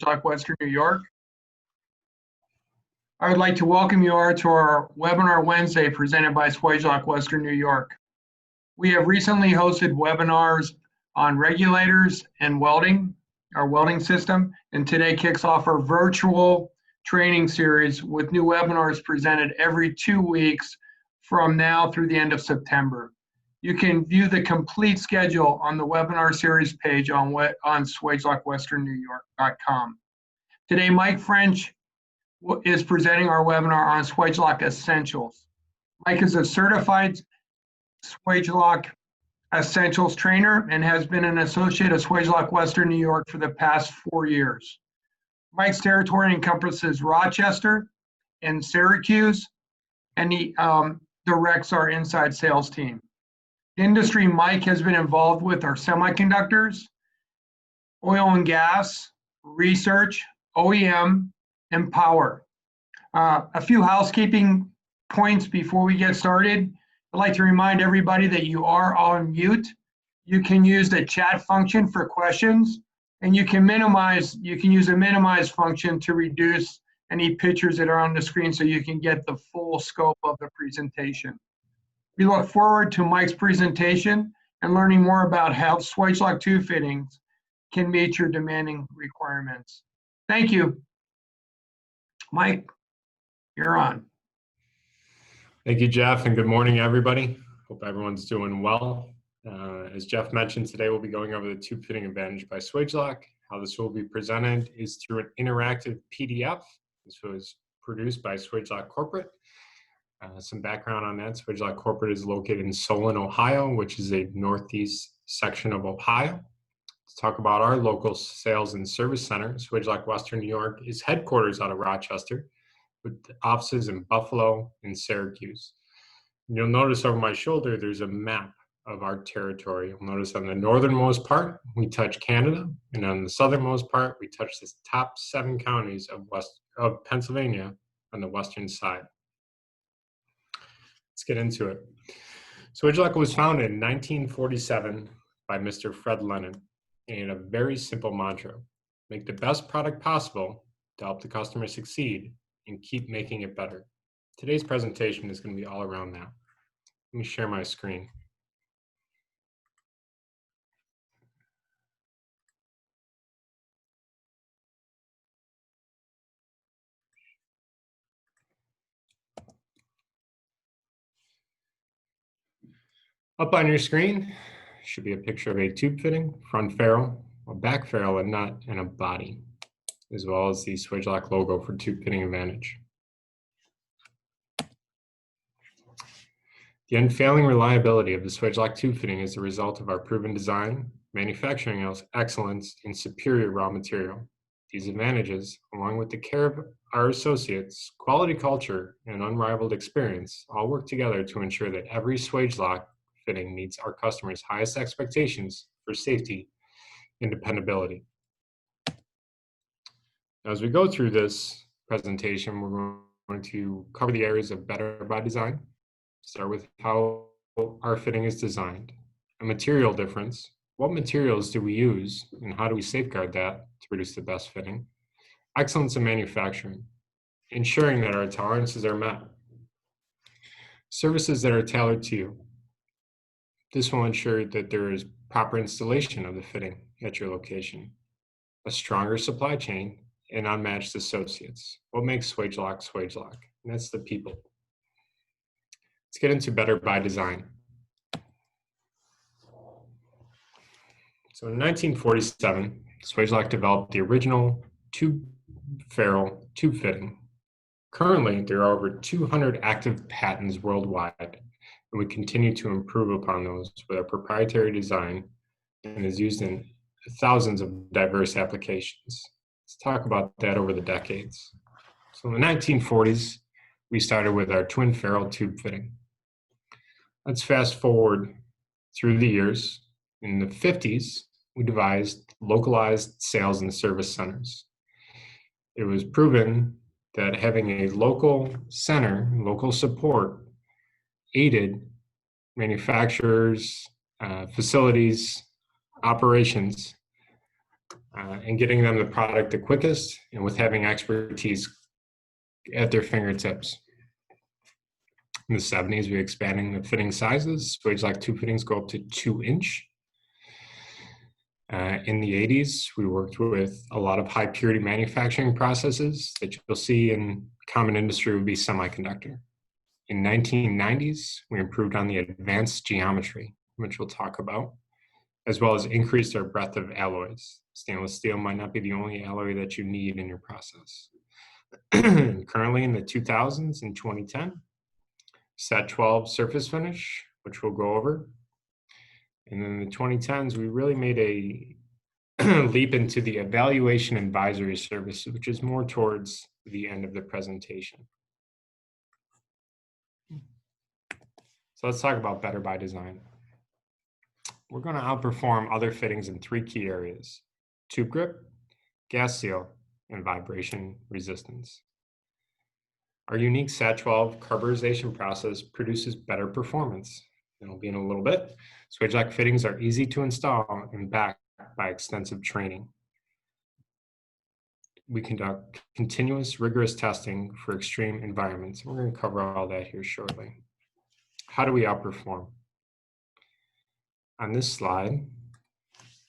Talk Western New York. I would like to welcome you all to our webinar Wednesday presented by Swagelok Western New York. We have recently hosted webinars on regulators and welding, our welding system, and today kicks off our virtual training series with new webinars presented every 2 weeks from now through the end of September. You can view the complete schedule on the webinar series page on SwagelokWesternNewYork.com. Today, Mike French is presenting our webinar on Swagelok Essentials. Mike is a certified Swagelok Essentials trainer and has been an associate of Swagelok Western New York for the past 4 years. Mike's territory encompasses Rochester and Syracuse, and he directs our inside sales team. The industry Mike has been involved with are semiconductors, oil and gas, research, OEM, and power. A few housekeeping points before we get started. I'd like to remind everybody that you are on mute. You can use the chat function for questions, and you can use a minimize function to reduce any pictures that are on the screen so you can get the full scope of the presentation. We look forward to Mike's presentation and learning more about how Swagelok tube fittings can meet your demanding requirements. Thank you. Mike, you're on. Thank you, Jeff, and good morning, everybody. Hope everyone's doing well. As Jeff mentioned, today we'll be going over the tube fitting advantage by Swagelok. How this will be presented is through an interactive PDF. This was produced by Swagelok Corporate. Some background on that: Swagelok Corporate is located in Solon, Ohio, which is a northeast section of Ohio. Let's talk about our local sales and service center. Swagelok Western New York is headquarters out of Rochester, with offices in Buffalo and Syracuse. And you'll notice over my shoulder there's a map of our territory. You'll notice on the northernmost part we touch Canada, and on the southernmost part we touch the top 7 counties of Pennsylvania on the western side. Let's get into it. Swagelok was founded in 1947 by Mr. Fred Lennon, and he had a very simple mantra: make the best product possible to help the customer succeed and keep making it better. Today's presentation is going to be all around that. Let me share my screen. Up on your screen should be a picture of a tube fitting, front ferrule, a back ferrule, a nut, and a body, as well as the Swagelok logo for tube fitting advantage. The unfailing reliability of the Swagelok tube fitting is the result of our proven design, manufacturing excellence, and superior raw material. These advantages, along with the care of our associates, quality culture, and unrivaled experience, all work together to ensure that every Swagelok fitting meets our customers' highest expectations for safety and dependability. As we go through this presentation, we're going to cover the areas of better by design, start with how our fitting is designed, a material difference, what materials do we use, and how do we safeguard that to produce the best fitting, excellence in manufacturing, ensuring that our tolerances are met, services that are tailored to you. This will ensure that there is proper installation of the fitting at your location, a stronger supply chain, and unmatched associates. What makes Swagelok Swagelok? And that's the people. Let's get into better by design. So in 1947, Swagelok developed the original tube ferrule tube fitting. Currently, there are over 200 active patents worldwide, and we continue to improve upon those with our proprietary design and is used in thousands of diverse applications. Let's talk about that over the decades. So in the 1940s, we started with our twin ferrule tube fitting. Let's fast forward through the years. In the 50s, we devised localized sales and service centers. It was proven that having a local center, local support, aided manufacturers, facilities, operations and getting them the product the quickest and with having expertise at their fingertips. In the 70s, we expanding the fitting sizes. Swage-lock tube fittings go up to 2-inch. In the 80s, we worked with a lot of high purity manufacturing processes that you'll see in common industry would be semiconductor. In 1990s, we improved on the advanced geometry, which we'll talk about, as well as increased our breadth of alloys. Stainless steel might not be the only alloy that you need in your process. Currently in the 2000s and 2010, Set 12 surface finish, which we'll go over. And then in the 2010s, we really made a leap into the evaluation advisory service, which is more towards the end of the presentation. So let's talk about better by design. We're going to outperform other fittings in 3 key areas: tube grip, gas seal, and vibration resistance. Our unique SAT12 carburization process produces better performance. It'll be in a little bit. Swage-lock fittings are easy to install and backed by extensive training. We conduct continuous, rigorous testing for extreme environments. We're going to cover all that here shortly. How do we outperform? On this slide,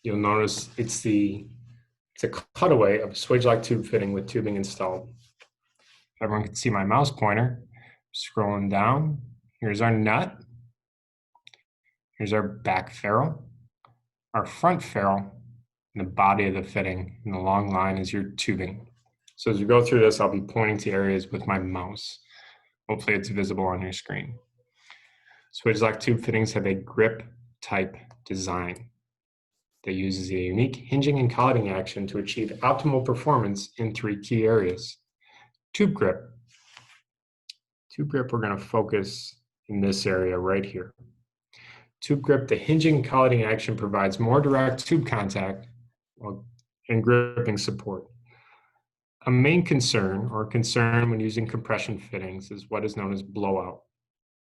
you'll notice it's a cutaway of a Swage-lock tube fitting with tubing installed. Everyone can see my mouse pointer. Scrolling down, here's our nut. Here's our back ferrule, our front ferrule, and the body of the fitting, and the long line is your tubing. So as we go through this, I'll be pointing to areas with my mouse. Hopefully it's visible on your screen. Swage-lock tube fittings have a grip type design that uses a unique hinging and colleting action to achieve optimal performance in 3 key areas. Tube grip. Tube grip, we're going to focus in this area right here. Tube grip, the hinging and colleting action provides more direct tube contact and gripping support. A main concern when using compression fittings is what is known as blowout.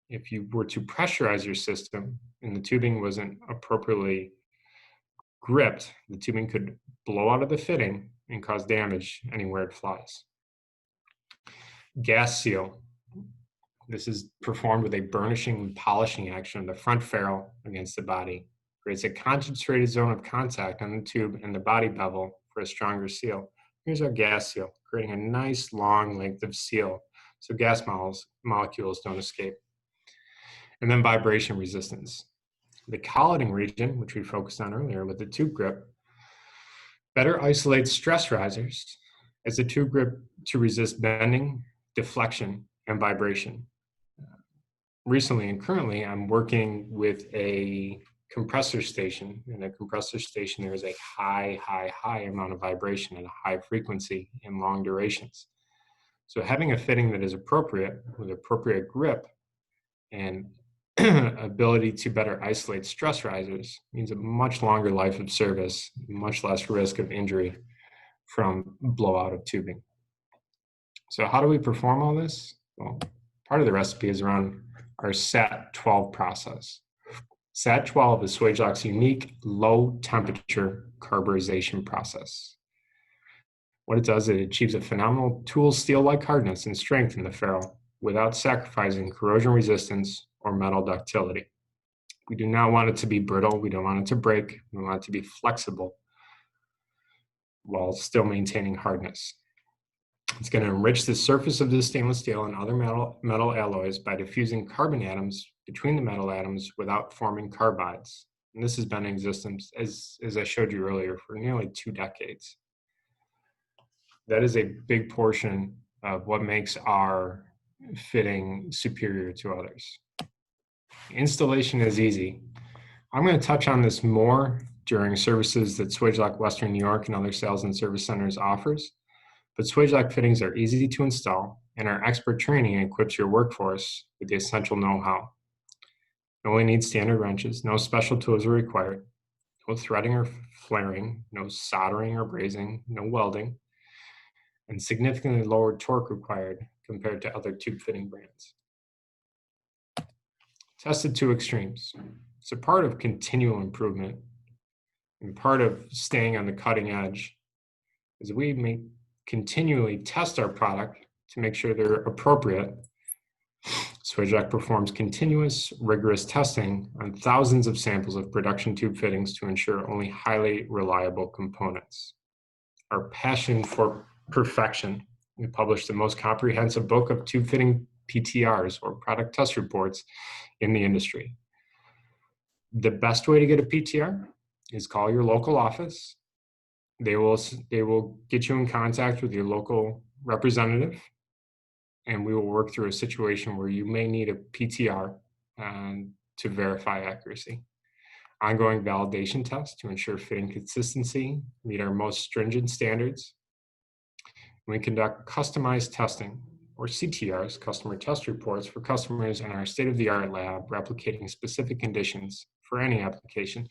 If you were to pressurize your system and the tubing wasn't appropriately gripped, the tubing could blow out of the fitting and cause damage anywhere it flies. Gas seal. This is performed with a burnishing and polishing action of the front ferrule against the body. Creates a concentrated zone of contact on the tube and the body bevel for a stronger seal. Here's our gas seal, creating a nice long length of seal so gas molecules don't escape. And then vibration resistance. The colleting region, which we focused on earlier with the tube grip, better isolates stress risers as the tube grip to resist bending, deflection, and vibration. Recently and currently, I'm working with a compressor station. In a compressor station, there is a high amount of vibration at a high frequency and long durations. So having a fitting that is appropriate with appropriate grip and ability to better isolate stress risers means a much longer life of service, much less risk of injury from blowout of tubing. So how do we perform all this? Well, part of the recipe is around our SAT12 process. SAT12 is Swage-lock's unique low temperature carburization process. What it does is it achieves a phenomenal tool steel-like hardness and strength in the ferrule without sacrificing corrosion resistance or metal ductility. We do not want it to be brittle. We don't want it to break. We want it to be flexible while still maintaining hardness. It's going to enrich the surface of the stainless steel and other metal alloys by diffusing carbon atoms between the metal atoms without forming carbides. And this has been in existence, as I showed you earlier, for nearly 2 decades. That is a big portion of what makes our fitting superior to others. Installation is easy. I'm going to touch on this more during services that Swage-lock Western New York and other sales and service centers offers. But Swage-lock fittings are easy to install, and our expert training equips your workforce with the essential know-how. You only need standard wrenches, no special tools are required, no threading or flaring, no soldering or brazing, no welding, and significantly lower torque required compared to other tube fitting brands. Tested to extremes. It's a part of continual improvement. And part of staying on the cutting edge is we may continually test our product to make sure they're appropriate. Swagelok performs continuous, rigorous testing on thousands of samples of production tube fittings to ensure only highly reliable components. Our passion for perfection. We published the most comprehensive book of tube fitting PTRs, or product test reports, in the industry. The best way to get a PTR is call your local office. They will get you in contact with your local representative, and we will work through a situation where you may need a PTR to verify accuracy. Ongoing validation tests to ensure fitting consistency meet our most stringent standards. We conduct customized testing, or CTRs, customer test reports, for customers in our state-of-the-art lab, replicating specific conditions for any application.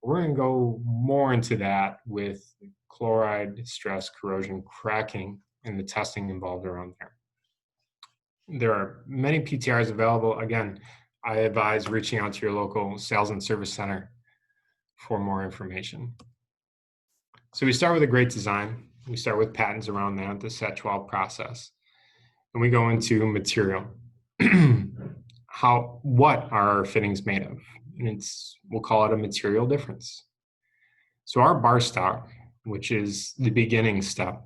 We're going to go more into that with chloride, stress, corrosion, cracking, and the testing involved around there. There are many PTRs available. Again, I advise reaching out to your local sales and service center for more information. So we start with a great design. We start with patents around that, the Set 12 process. And we go into material. What are our fittings made of? And we'll call it a material difference. So our bar stock, which is the beginning step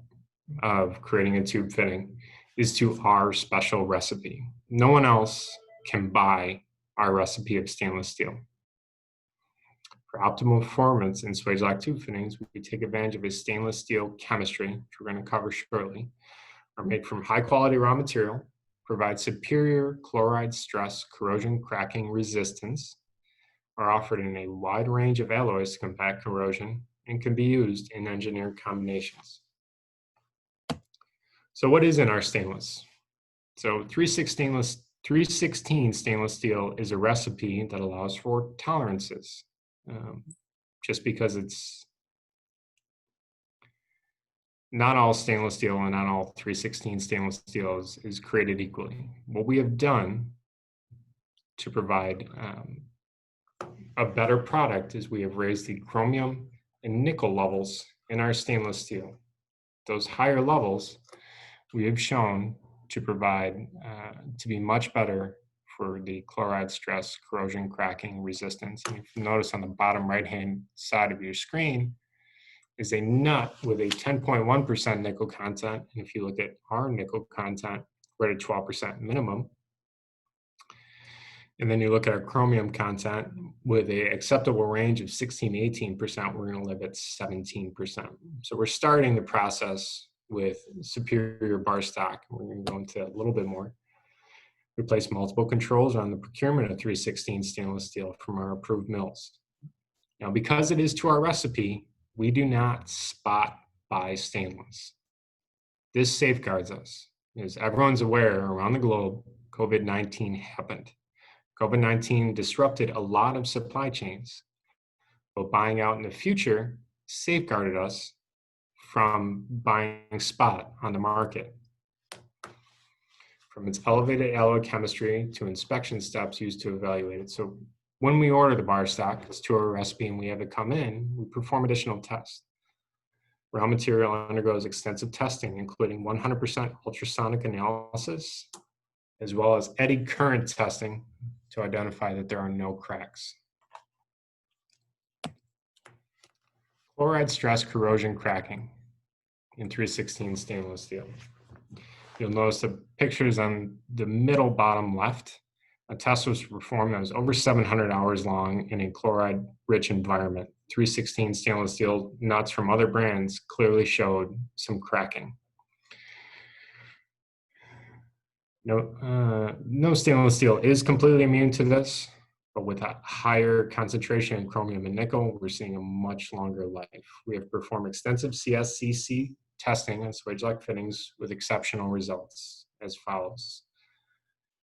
of creating a tube fitting, is to our special recipe. No one else can buy our recipe of stainless steel. For optimal performance in Swagelok tube fittings, we take advantage of a stainless steel chemistry, which we're going to cover shortly, are made from high quality raw material, provide superior chloride stress, corrosion, cracking resistance, are offered in a wide range of alloys to combat corrosion, and can be used in engineered combinations. So what is in our stainless? So 316 stainless steel is a recipe that allows for tolerances. Just because it's not all stainless steel and not all 316 stainless steel is created equally. What we have done to provide a better product is we have raised the chromium and nickel levels in our stainless steel. Those higher levels we have shown to provide to be much better for the chloride stress, corrosion, cracking, resistance. And if you notice on the bottom right-hand side of your screen is a nut with a 10.1% nickel content. And if you look at our nickel content, we're at a 12% minimum. And then you look at our chromium content with an acceptable range of 16 to 18%, we're going to live at 17%. So we're starting the process with superior bar stock. We're going to go into a little bit more. We place multiple controls on the procurement of 316 stainless steel from our approved mills. Now, because it is to our recipe, we do not spot buy stainless. This safeguards us. As everyone's aware, around the globe, COVID-19 happened. COVID-19 disrupted a lot of supply chains, but buying out in the future safeguarded us from buying spot on the market. From its elevated alloy chemistry to inspection steps used to evaluate it. So when we order the bar stock, it's to our recipe and we have it come in, we perform additional tests. Raw material undergoes extensive testing, including 100% ultrasonic analysis, as well as eddy current testing to identify that there are no cracks. Chloride stress, corrosion, cracking in 316 stainless steel. You'll notice the pictures on the middle bottom left. A test was performed that was over 700 hours long in a chloride-rich environment. 316 stainless steel nuts from other brands clearly showed some cracking. No stainless steel is completely immune to this, but with a higher concentration in chromium and nickel, we're seeing a much longer life. We have performed extensive CSCC testing on Swagelok fittings with exceptional results as follows.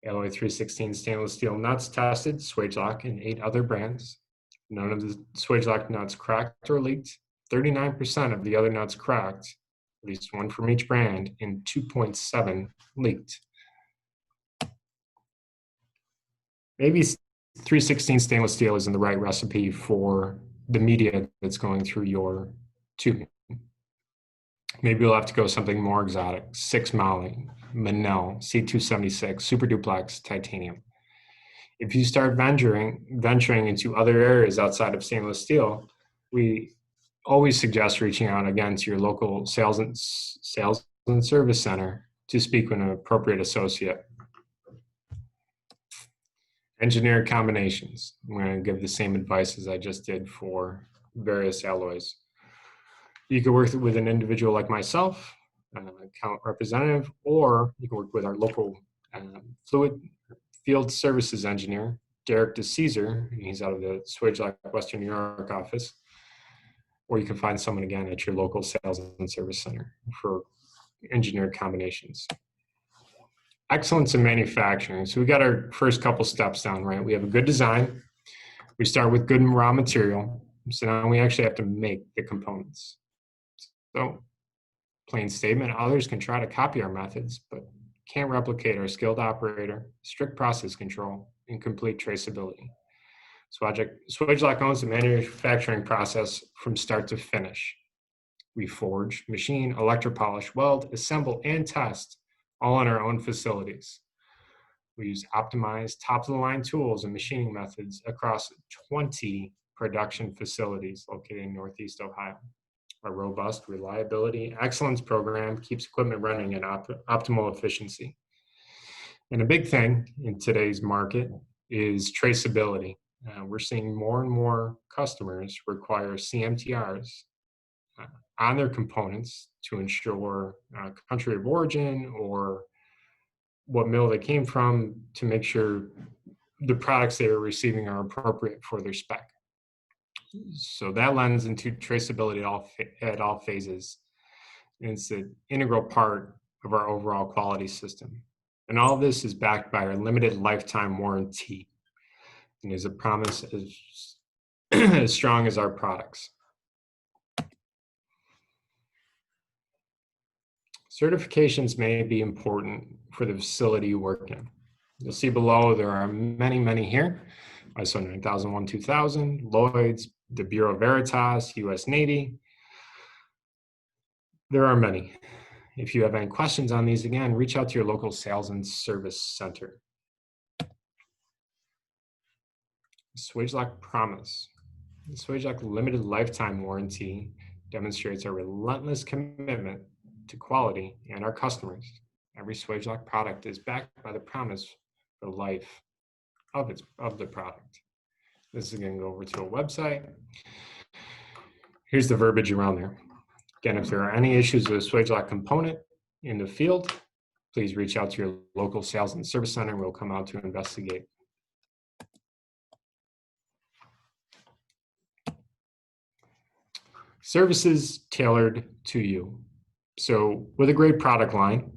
Alloy 316 stainless steel nuts tested, Swagelok and 8 other brands. None of the Swagelok nuts cracked or leaked. 39% of the other nuts cracked, at least one from each brand, and 2.7 leaked. Maybe 316 stainless steel isn't the right recipe for the media that's going through your tubing. Maybe you'll have to go something more exotic, 6 moly, Manel, C276, super duplex, titanium. If you start venturing into other areas outside of stainless steel, we always suggest reaching out again to your local sales and service center to speak with an appropriate associate. Engineered combinations. I'm going to give the same advice as I just did for various alloys. You can work with an individual like myself, account representative, or you can work with our local fluid field services engineer, Derek DeCesar. He's out of the CHLORIDE Western New York office. Or you can find someone again at your local sales and service center for engineered combinations. Excellence in manufacturing. So we got our first couple steps down, right? We have a good design. We start with good raw material. So now we actually have to make the components. So plain statement, others can try to copy our methods, but can't replicate our skilled operator, strict process control, and complete traceability. CHLORIDE owns the manufacturing process from start to finish. We forge, machine, electropolish, weld, assemble, and test all in our own facilities. We use optimized, top-of-the-line tools and machining methods across 20 production facilities located in Northeast Ohio. Our robust reliability excellence program keeps equipment running at optimal efficiency. And a big thing in today's market is traceability. We're seeing more and more customers require CMTRs on their components to ensure country of origin or what mill they came from, to make sure the products they are receiving are appropriate for their spec. So that lends into traceability at all phases. And it's an integral part of our overall quality system. And all of this is backed by our limited lifetime warranty, and is a promise as strong as our products. Certifications may be important for the facility you work in. You'll see below there are many, many here. ISO 9001, 2000, Lloyd's, the Bureau Veritas, US Navy. There are many. If you have any questions on these, again, reach out to your local sales and service center. CHLORIDE promise. The CHLORIDE limited lifetime warranty demonstrates our relentless commitment to quality and our customers. Every CHLORIDE product is backed by the promise for the life of the product. This is going to go over to a website. Here's the verbiage around there. Again, if there are any issues with a CHLORIDE component in the field, please reach out to your local sales and service center and we'll come out to investigate. Services tailored to you. So with a great product line,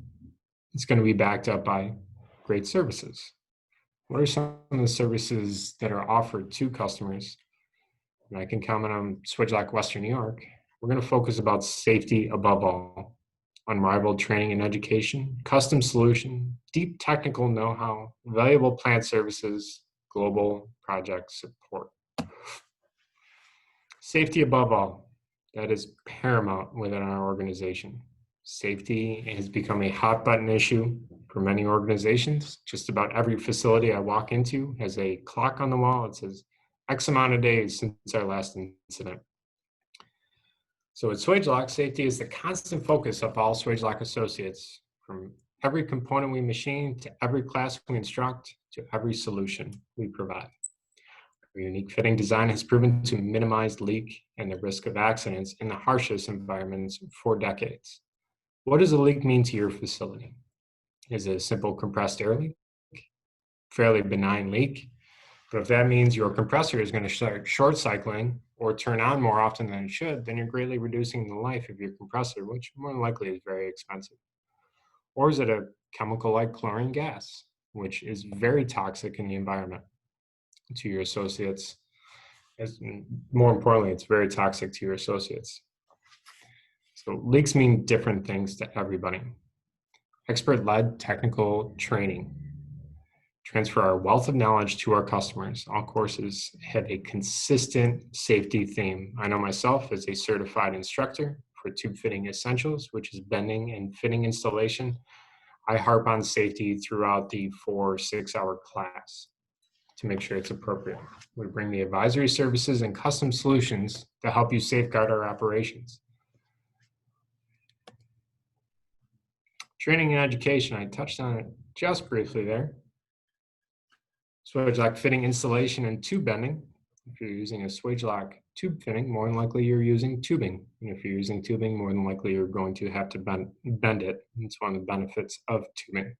it's going to be backed up by great services. What are some of the services that are offered to customers? And I can comment on CHLORIDE Western New York. We're going to focus about safety above all, unrivaled training and education, custom solution, deep technical know-how, valuable plant services, global project support. Safety above all, that is paramount within our organization. Safety has become a hot button issue for many organizations. Just about every facility I walk into has a clock on the wall. It says X amount of days since our last incident. So at CHLORIDE, safety is the constant focus of all CHLORIDE associates, from every component we machine to every class we instruct to every solution we provide. Our unique fitting design has proven to minimize leak and the risk of accidents in the harshest environments for decades. What does a leak mean to your facility? Is it a simple compressed air leak? Fairly benign leak. But if that means your compressor is going to start short cycling or turn on more often than it should, then you're greatly reducing the life of your compressor, which more than likely is very expensive. Or is it a chemical like chlorine gas, which is very toxic in the environment to your associates? More importantly, it's very toxic to your associates. So leaks mean different things to everybody. Expert-led technical training. transfer our wealth of knowledge to our customers. All courses have a consistent safety theme. I know myself as a certified instructor for tube fitting essentials, which is bending and fitting installation. I harp on safety throughout the 4 or 6 hour class to make sure it's appropriate. We bring the advisory services and custom solutions to help you safeguard our operations. Training and education, I touched on it just briefly there. Swage lock fitting installation and tube bending. If you're using a swage lock tube fitting, more than likely you're using tubing. And if you're using tubing, more than likely you're going to have to bend it. It's one of the benefits of tubing.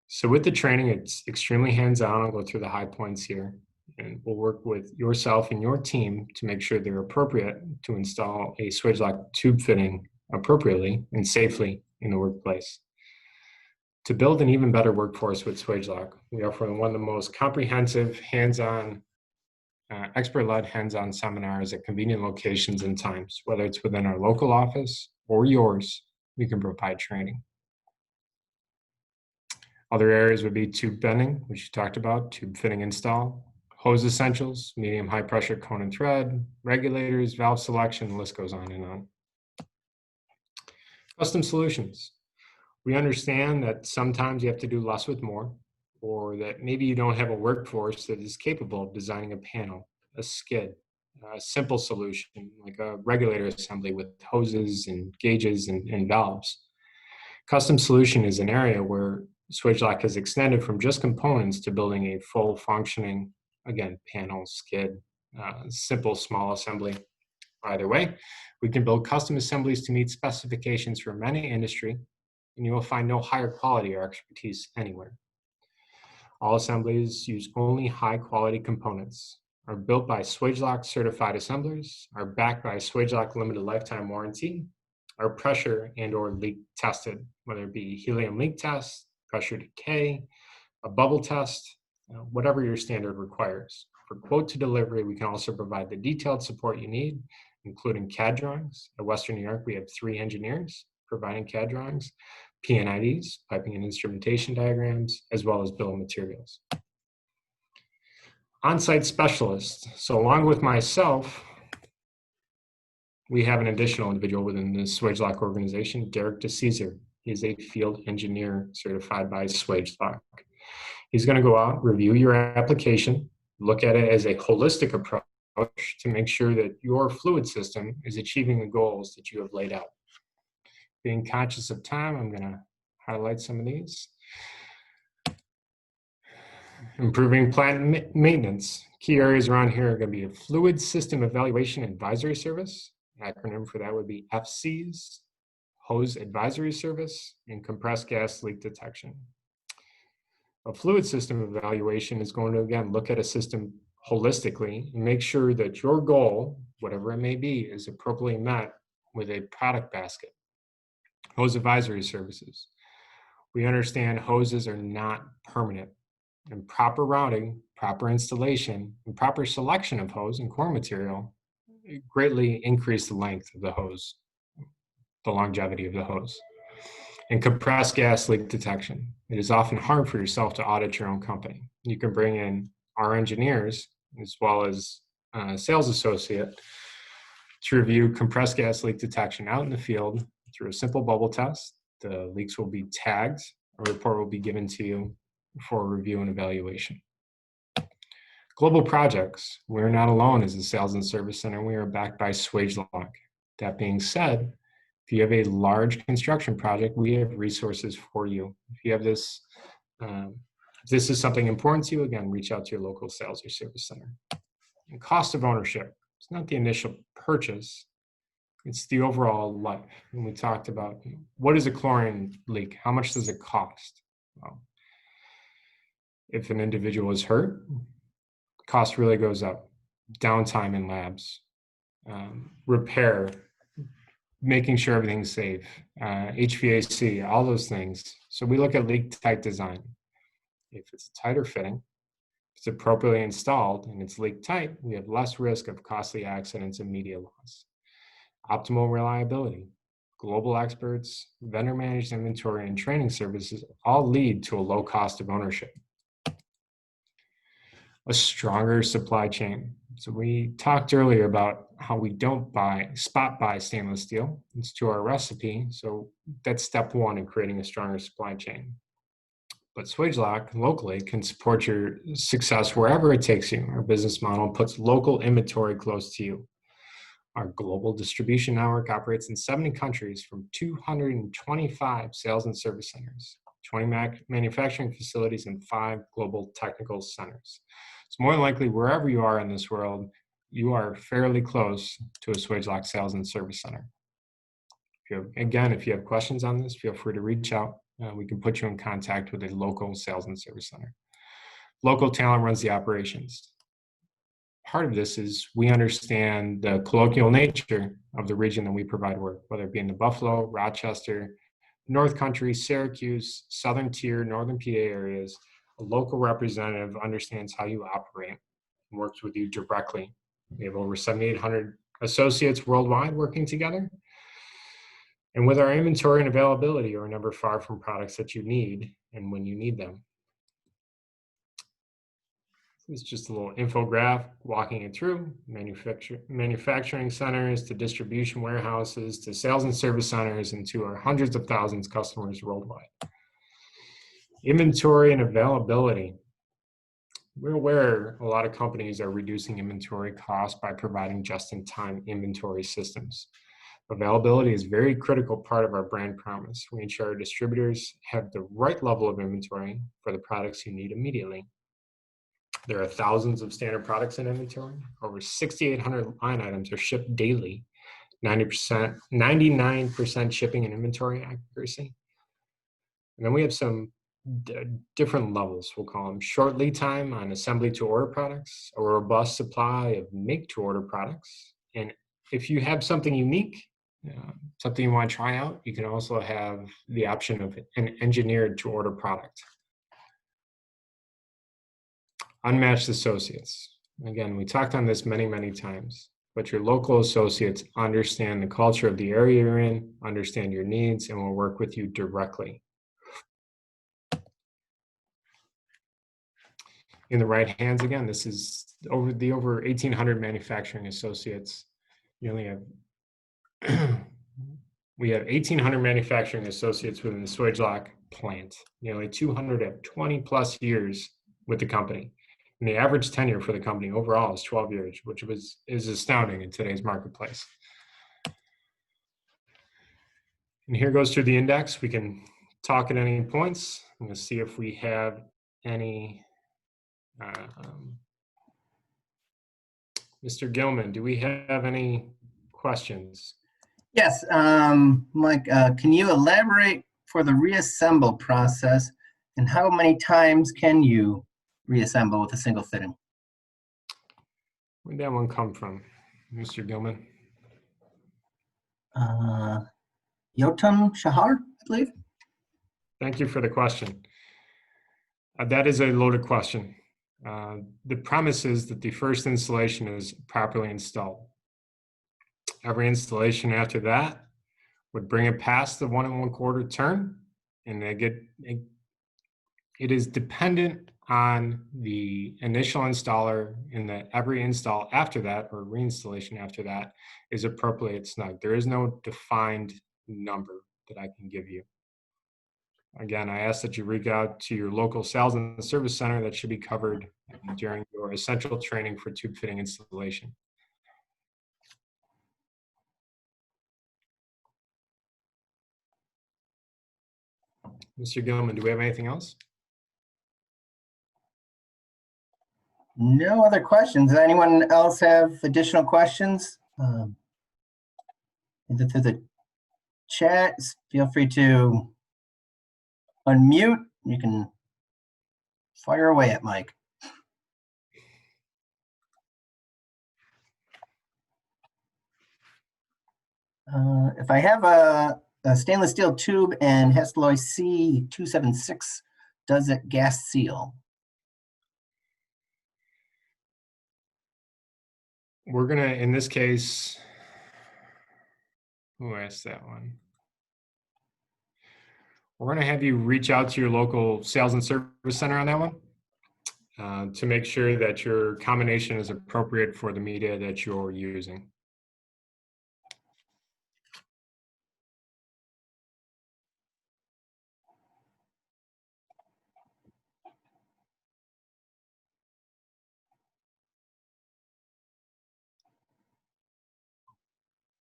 So with the training, it's extremely hands-on. I'll go through the high points here, and we'll work with yourself and your team to make sure they're appropriate to install a swage lock tube fitting appropriately and safely in the workplace. To build an even better workforce with SwageLock, we offer one of the most comprehensive, hands-on, expert-led hands-on seminars at convenient locations and times. Whether it's within our local office or yours, we can provide training. Other areas would be tube bending, which you talked about, tube fitting install, hose essentials, medium high pressure cone and thread, regulators, valve selection, the list goes on and on. Custom solutions. We understand that sometimes you have to do less with more, or that maybe you don't have a workforce that is capable of designing a panel, a skid, a simple solution like a regulator assembly with hoses and gauges and valves. Custom solution is an area where SwageLock has extended from just components to building a full functioning, again, panel, skid, simple small assembly. Either way, we can build custom assemblies to meet specifications from any industry, and you will find no higher quality or expertise anywhere. All assemblies use only high quality components, are built by SwageLock certified assemblers, are backed by SwageLock limited lifetime warranty, are pressure and or leak tested, whether it be helium leak test, pressure decay, a bubble test, whatever your standard requires. For quote to delivery, we can also provide the detailed support you need, including CAD drawings. At Western New York, we have 3 engineers providing CAD drawings, PNIDs, piping and instrumentation diagrams, as well as bill of materials. On-site specialists. So along with myself, we have an additional individual within the SwageLock organization, Derek DeCesar. He is a field engineer certified by SwageLock. He's going to go out, review your application, look at it as a holistic approach to make sure that your fluid system is achieving the goals that you have laid out. Being conscious of time, I'm going to highlight some of these. Improving plant maintenance. Key areas around here are going to be a fluid system evaluation advisory service. An acronym for that would be FCs, hose advisory service, and compressed gas leak detection. A fluid system evaluation is going to, again, look at a system holistically and make sure that your goal, whatever it may be, is appropriately met with a product basket. Hose advisory services. We understand hoses are not permanent, and proper routing, proper installation, and proper selection of hose and core material greatly increase the length of the hose, the longevity of the hose. And compressed gas leak detection. It is often hard for yourself to audit your own company. You can bring in our engineers as well as a sales associate to review compressed gas leak detection out in the field through a simple bubble test. The leaks will be tagged. A report will be given to you for review and evaluation. Global projects. We're not alone as a sales and service center. We are backed by SwageLock. That being said, if you have a large construction project, we have resources for you. If you have this, if this is something important to you, again, reach out to your local sales or service center. And cost of ownership. It's not the initial purchase. It's the overall life. And we talked about what is a chlorine leak? How much does it cost? Well, if an individual is hurt, cost really goes up. Downtime in labs, repair, making sure everything's safe, HVAC, all those things. So we look at leak type design. If it's a tighter fitting, if it's appropriately installed and it's leak tight, we have less risk of costly accidents and media loss. Optimal reliability. global experts, vendor managed inventory, and training services all lead to a low cost of ownership. A stronger supply chain. So we talked earlier about how we don't spot buy stainless steel. It's to our recipe. So that's step one in creating a stronger supply chain. But SwageLock locally can support your success wherever it takes you. Our business model puts local inventory close to you. Our global distribution network operates in 70 countries from 225 sales and service centers, 20 manufacturing facilities, and 5 global technical centers. So more than likely, wherever you are in this world, you are fairly close to a SwageLock sales and service center. If you have questions on this, feel free to reach out. We can put you in contact with a local sales and service center. Local talent runs the operations. Part of this is we understand the colloquial nature of the region that we provide work, whether it be in the Buffalo, Rochester, North Country, Syracuse, Southern Tier, Northern PA areas. A local representative understands how you operate and works with you directly. We have over 7,800 associates worldwide working together. And with our inventory and availability, we're never far from products that you need and when you need them. It's just a little infographic walking it through manufacturing centers to distribution warehouses to sales and service centers and to our hundreds of thousands of customers worldwide. Inventory and availability. We're aware a lot of companies are reducing inventory costs by providing just-in-time inventory systems. Availability is a very critical part of our brand promise. We ensure our distributors have the right level of inventory for the products you need immediately. There are thousands of standard products in inventory. Over 6,800 line items are shipped daily. 99% shipping and inventory accuracy. And then we have some different levels, we'll call them. Short lead time on assembly to order products, a robust supply of make to order products. And if you have something unique, something you want to try out, you can also have the option of an engineered to order product. Unmatched associates. Again, we talked on this many, many times, but your local associates understand the culture of the area you're in, understand your needs, and will work with you directly. In the right hands, again, this is over 1,800 manufacturing associates. You only have we have 1,800 manufacturing associates within the SwageLock plant. Nearly 200 have 20 plus years with the company. And the average tenure for the company overall is 12 years, which is astounding in today's marketplace. And here goes through the index. We can talk at any points. I'm going to see if we have any. Mr. Gilman, do we have any questions? Yes, Mike, can you elaborate for the reassemble process and how many times can you reassemble with a single fitting? Where'd that one come from, Mr. Gilman? Yotam Shahar, I believe. Thank you for the question. That is a loaded question. The premise is that the first installation is properly installed. Every installation after that would bring it past the 1 1/4 turn, and it is dependent on the initial installer, in that every install after that or reinstallation after that is appropriate snug. There is no defined number that I can give you. Again, I ask that you reach out to your local sales and service center. That should be covered during your essential training for tube fitting installation. Mr. Gilman, do we have anything else? No other questions. Does anyone else have additional questions? Either through the chat, feel free to unmute. You can fire away at Mike. If I have a stainless steel tube and Hastelloy C276, does it gas seal? We're gonna, in this case, who asked that one? We're going to have you reach out to your local sales and service center on that one to make sure that your combination is appropriate for the media that you're using.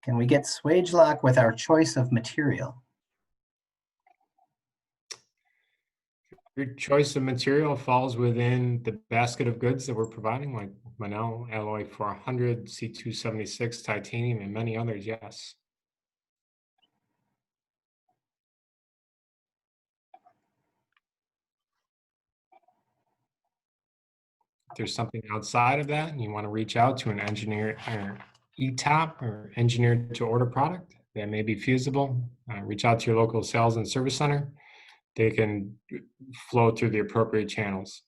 Can we get SwageLock with our choice of material? Your choice of material falls within the basket of goods that we're providing, like Manel, Alloy 400, C276, titanium, and many others, yes. If there's something outside of that and you want to reach out to an engineer or ETOP or engineered to order product that may be feasible, reach out to your local sales and service center. They can flow through the appropriate channels.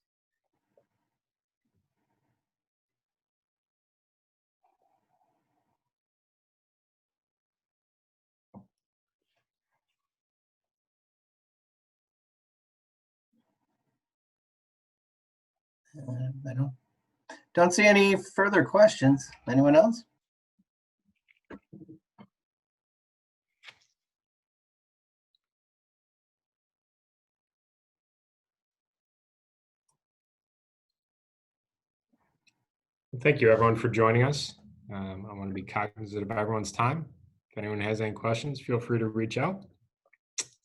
I don't see any further questions. Anyone else? Thank you, everyone, for joining us. I want to be cognizant of everyone's time. If anyone has any questions, feel free to reach out.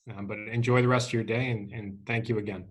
But enjoy the rest of your day, and thank you again.